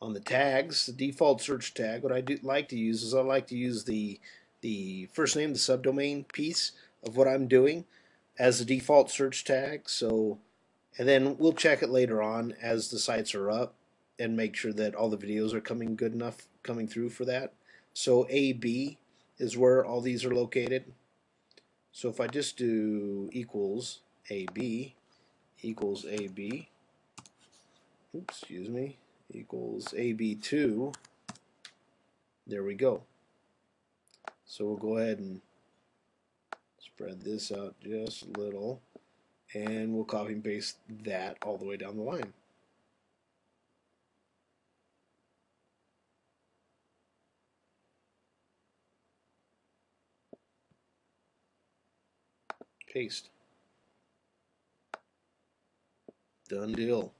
On the tags, the default search tag, what I do like to use is I like to use the first name, the subdomain piece of what I'm doing as the default search tag. So, and then we'll check it later on as the sites are up and make sure that all the videos are coming good enough coming through for that. So AB is where all these are located. So if I just do equals AB equals AB, oops, excuse me, equals AB2, there we go. So we'll go ahead and spread this out just a little, and we'll copy and paste that all the way down the line. Paste. Done deal.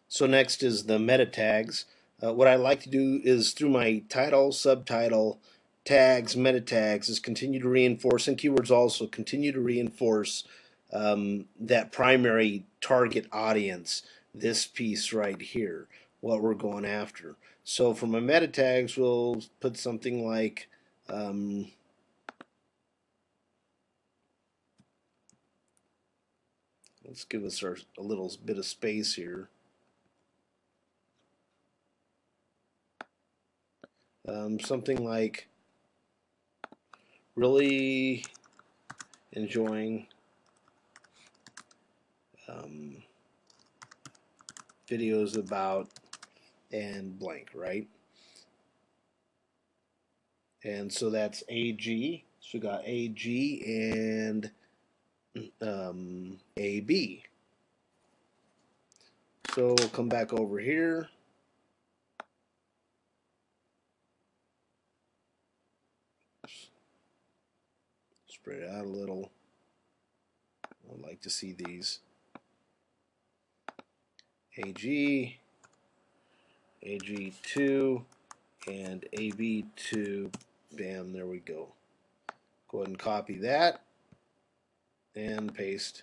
So next is the meta tags. What I like to do is through my title, subtitle, tags, meta tags, is continue to reinforce, and keywords also continue to reinforce that primary target audience, this piece right here, what we're going after. So for my meta tags, we'll put something like let's give us a little bit of space here. Something like really enjoying um, videos about and blank, right? And so that's AG. So we got AG and AB. So we'll come back over here. Spread it out a little. I'd like to see these. AG, AG2, and AB2. Bam, there we go. Go ahead and copy that and paste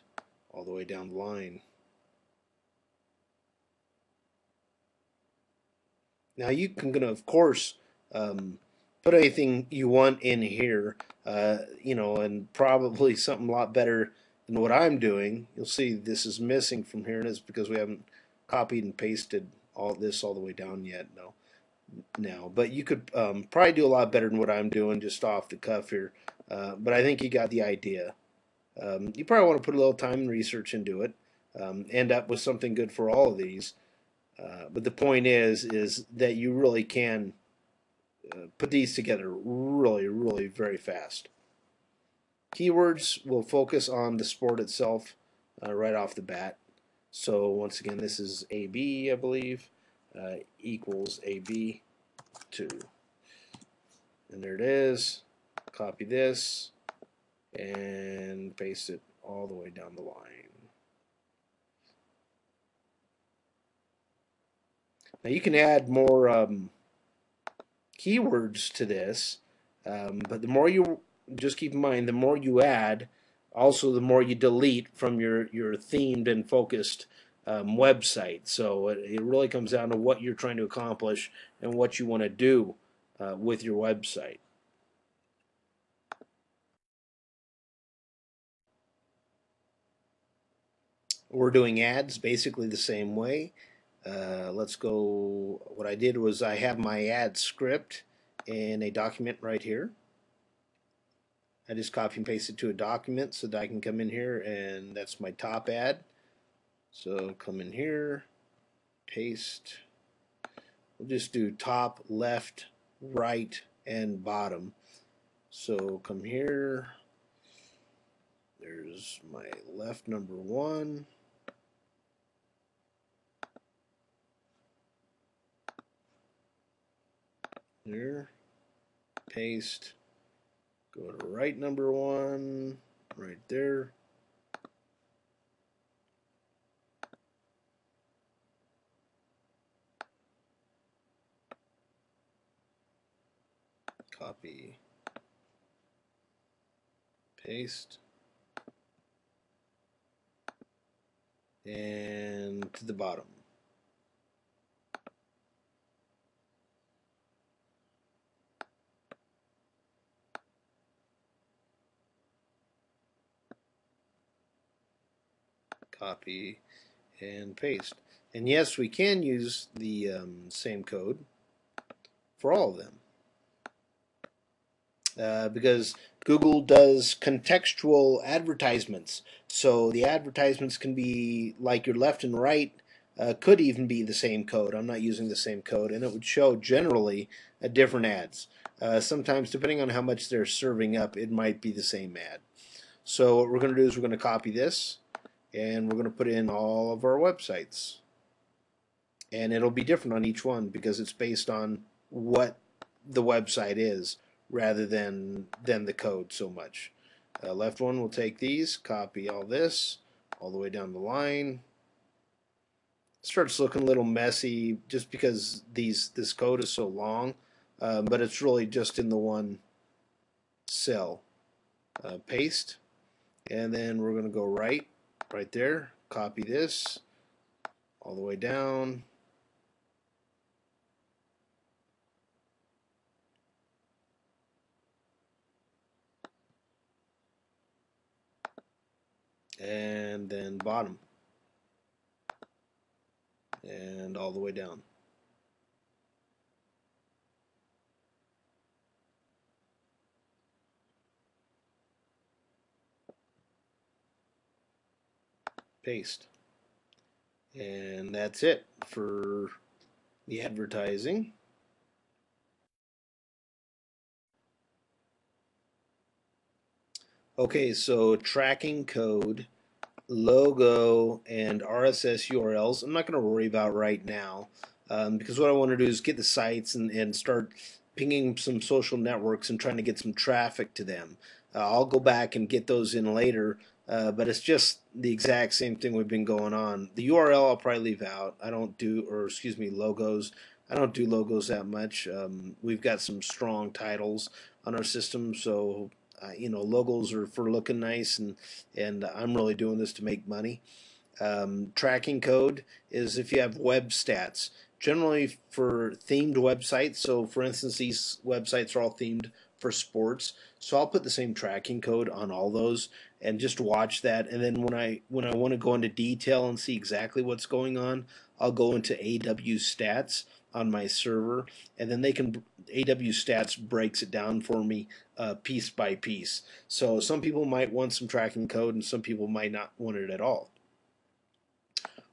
all the way down the line. Now you can, of course, put anything you want in here, and probably something a lot better than what I'm doing. You'll see this is missing from here, and it's because we haven't copied and pasted all this all the way down yet. No, now, but you could probably do a lot better than what I'm doing just off the cuff here. But I think you got the idea. You probably want to put a little time and research into it. End up with something good for all of these. But the point is that you really can put these together really very fast. Keywords will focus on the sport itself right off the bat. So once again, this is AB, I believe, equals AB2. And there it is. Copy this and paste it all the way down the line. Now you can add more keywords to this, but the more you, just keep in mind, the more you add, also the more you delete from your themed and focused website. So it really comes down to what you're trying to accomplish and what you want to do with your website. We're doing ads basically the same way. Let's go. What I did was I have my ad script in a document right here. I just copy and paste it to a document so that I can come in here, and that's my top ad. So come in here, paste. We'll just do top, left, right, and bottom. So come here. There's my left number 1. There. Paste. Go to right number 1. Right there. copy, paste, and to the bottom. Copy and paste. And yes, we can use the same code for all of them. Because Google does contextual advertisements. So the advertisements can be like your left and right, could even be the same code. I'm not using the same code, and it would show generally different ads. Sometimes, depending on how much they're serving up, it might be the same ad. So what we're going to do is we're going to copy this, and we're going to put in all of our websites. And it'll be different on each one because it's based on what the website is rather than the code so much. Left one will take these, copy all this, all the way down the line. Starts looking a little messy just because this code is so long, but it's really just in the one cell. Paste, and then we're going to go right there, copy this all the way down. And then bottom, and all the way down. Paste. And that's it for the advertising. Okay, so tracking code, logo, and RSS URLs I'm not going to worry about right now, because what I want to do is get the sites and start pinging some social networks and trying to get some traffic to them. I'll go back and get those in later, but it's just the exact same thing we've been going on. The URL I'll probably leave out. I don't do, or excuse me, logos. I don't do logos that much. We've got some strong titles on our system, so you know, logos are for looking nice, and I'm really doing this to make money. Tracking code is if you have web stats, generally for themed websites. So for instance, these websites are all themed for sports, so I'll put the same tracking code on all those and just watch that, and then when I want to go into detail and see exactly what's going on, I'll go into AW stats on my server, and then AW stats breaks it down for me piece by piece. So some people might want some tracking code and some people might not want it at all.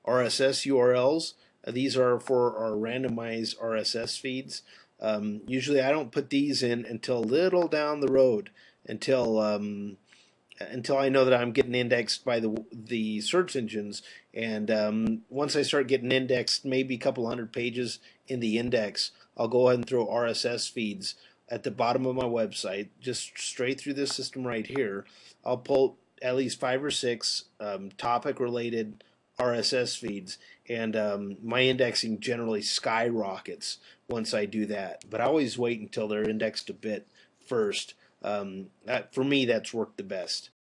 RSS URLs, these are for our randomized RSS feeds. Usually I don't put these in until a little down the road, until I know that I'm getting indexed by the search engines, and once I start getting indexed, maybe a couple hundred pages in the index, I'll go ahead and throw RSS feeds at the bottom of my website, just straight through this system right here. I'll pull at least 5 or 6 topic-related RSS feeds, and my indexing generally skyrockets once I do that. But I always wait until they're indexed a bit first. For me, that's worked the best.